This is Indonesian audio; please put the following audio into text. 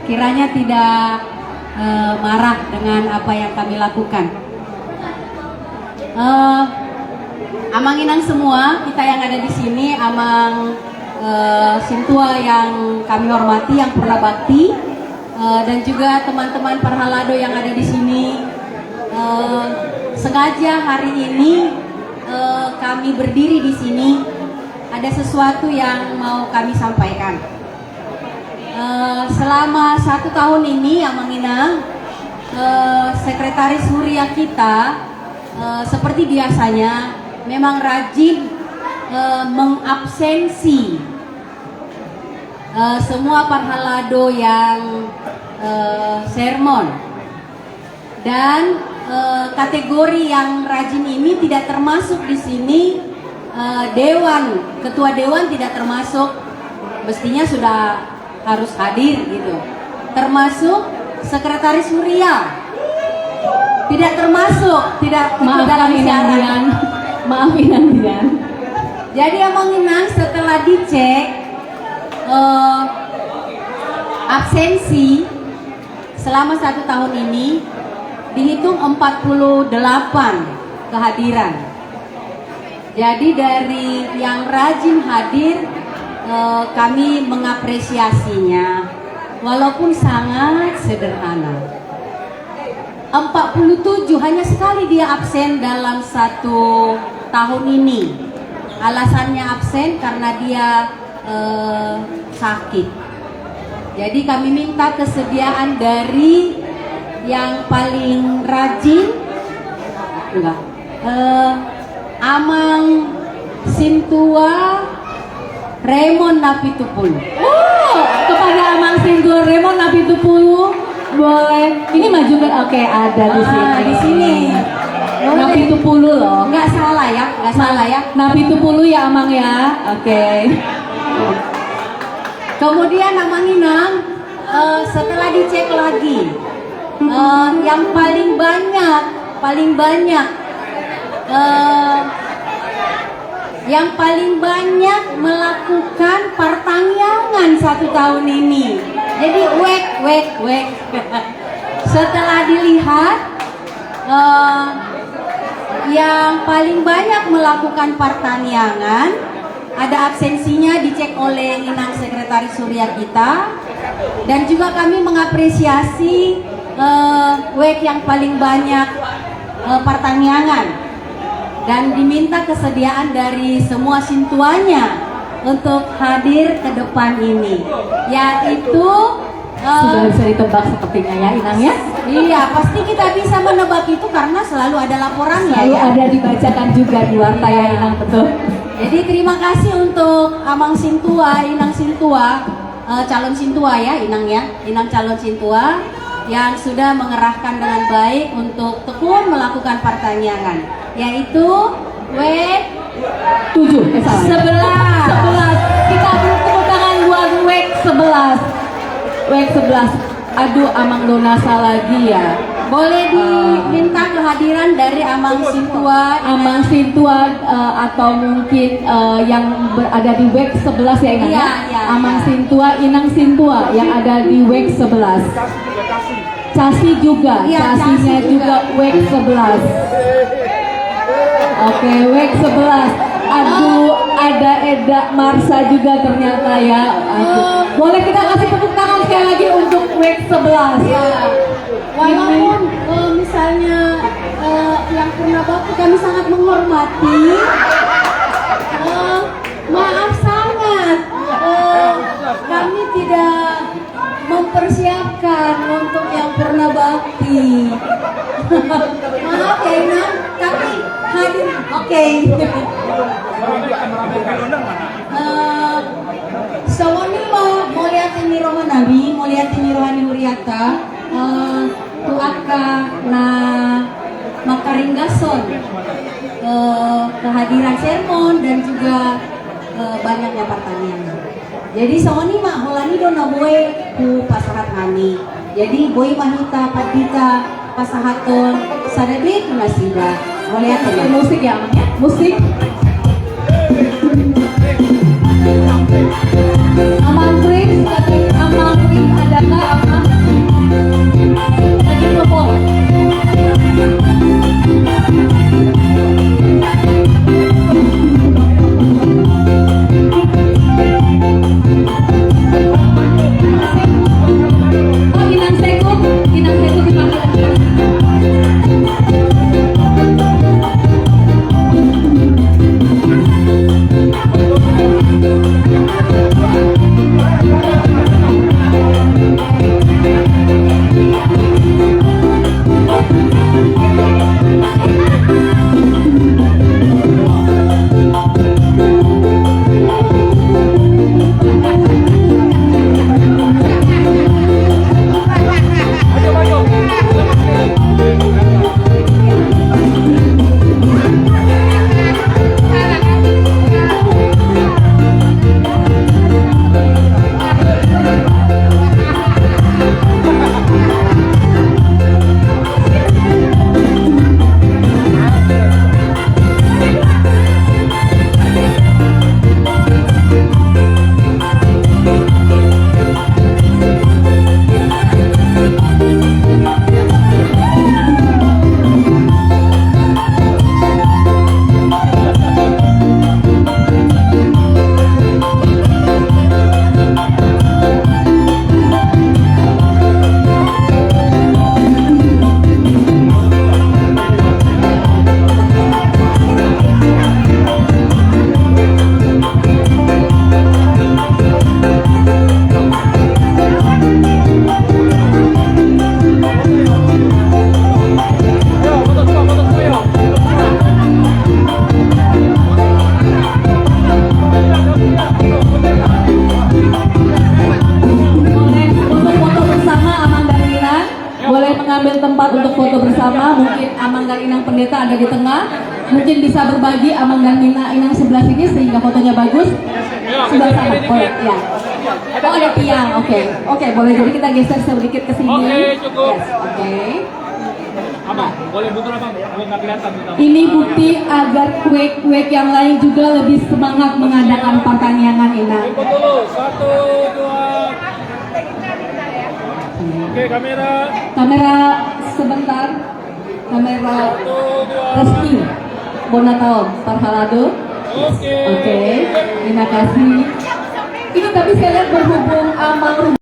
kiranya tidak marah dengan apa yang kami lakukan. Amang Inang semua, kita yang ada di sini, Amang Sintua yang kami hormati, yang purna bakti, dan juga teman-teman Parhalado yang ada di sini. Sengaja hari ini kami berdiri di sini, ada sesuatu yang mau kami sampaikan. Selama 1 tahun ini, Amang Inang, Sekretaris Huria kita seperti biasanya memang rajin mengabsensi semua Parhalado yang sermon, dan kategori yang rajin ini tidak termasuk di sini. Ketua dewan tidak termasuk, mestinya sudah harus hadir gitu. Termasuk Sekretaris Huria tidak termasuk, tidak ikut dalam syarat. Maafin Andian. Jadi Amang Inang setelah dicek absensi selama 1 tahun ini dihitung 48 kehadiran. Jadi dari yang rajin hadir kami mengapresiasinya walaupun sangat sederhana. 47 hanya sekali dia absen dalam 1 tahun ini. Alasannya absen karena dia sakit. Jadi kami minta kesediaan dari yang paling rajin, Amang Sintua Raymond Napitupulu. Kepada Amang Sintua Raymond Napitupulu, boleh. Ini maju ke, oke, ada di sini. Di sini. Napitupulu loh. Nggak salah ya, nggak salah ya. Napitupulu ya Amang ya. Oke. Kemudian Amang Inang setelah dicek lagi, yang paling banyak melakukan pertangyangan 1 tahun ini. Jadi wek. Setelah dilihat, yang paling banyak melakukan pertaniangan, ada absensinya dicek oleh Inang Sekretaris Huria kita, dan juga kami mengapresiasi wek yang paling banyak pertaniangan, dan diminta kesediaan dari semua sintuanya untuk hadir ke depan ini, yaitu sudah bisa ditebak sepertinya ya Inang ya. Iya, pasti kita bisa menebak itu karena selalu ada laporannya. Selalu ya. ada dibacakan juga di warta ya Inang, betul. Jadi terima kasih untuk Amang Sintua, Inang Sintua, calon Sintua ya, Inang calon Sintua yang sudah mengerahkan dengan baik untuk tekun melakukan pertaniangan, yaitu W7 11. Kita tepuk tangan buat WEK 11. WEK 11. Aduh, Amang Donasa lagi ya. Boleh diminta kehadiran dari Amang Sintua, Amang Sintua atau mungkin yang berada di WEK 11 ya Inang ya? Amang Sintua, Inang Sintua yang ada di WEK 11. Casi juga, Casinya juga WEK 11. Oke, WEK 11. Aduh, ada Eda Marsa juga ternyata ya. Aduh. Boleh kita kasih tepuk tangan sekali lagi untuk WEK 11. ya. Walaupun misalnya yang pernah bakti kami sangat menghormati, maaf sangat kami tidak mempersiapkan untuk yang pernah bakti. Maaf ya Inang, tapi hadir. Oke. Sawanima Moliatini Rohanabi, Moliatini Rohani Huriata, tuaka na makaringgason kehadiran sermon dan juga banyaknya pertanyaan. Jadi sawanima holani dona boy ku pasahat kami. Jadi boy mahita padita pasahaton sadade kunasiba. Moliatini Musik ya Amang ya? Musik. Amang Prince, adakah Amang? tempat untuk foto bersama. Mungkin Amang dan Inang Pendeta ada di tengah. Mungkin bisa berbagi Amang dan Inang sebelah sini sehingga fotonya bagus. Sudah sama, boleh ya. Oh ada tiang, oke, boleh. Jadi kita geser sedikit ke sini. Oke, cukup. Yes, oke. Abang, boleh mundur abang, abang nggak kelihatan. Ini bukti agar kuek-kuek yang lain juga lebih semangat mengadakan pertanian Inang. Ikut dulu, 1, 2. Oke, kamera. Kamera sebentar. Kamera 1, 2. Reski Bonataon Parhalado. Oke. Oke, terima kasih. Ini tapi saya lihat berhubung Amang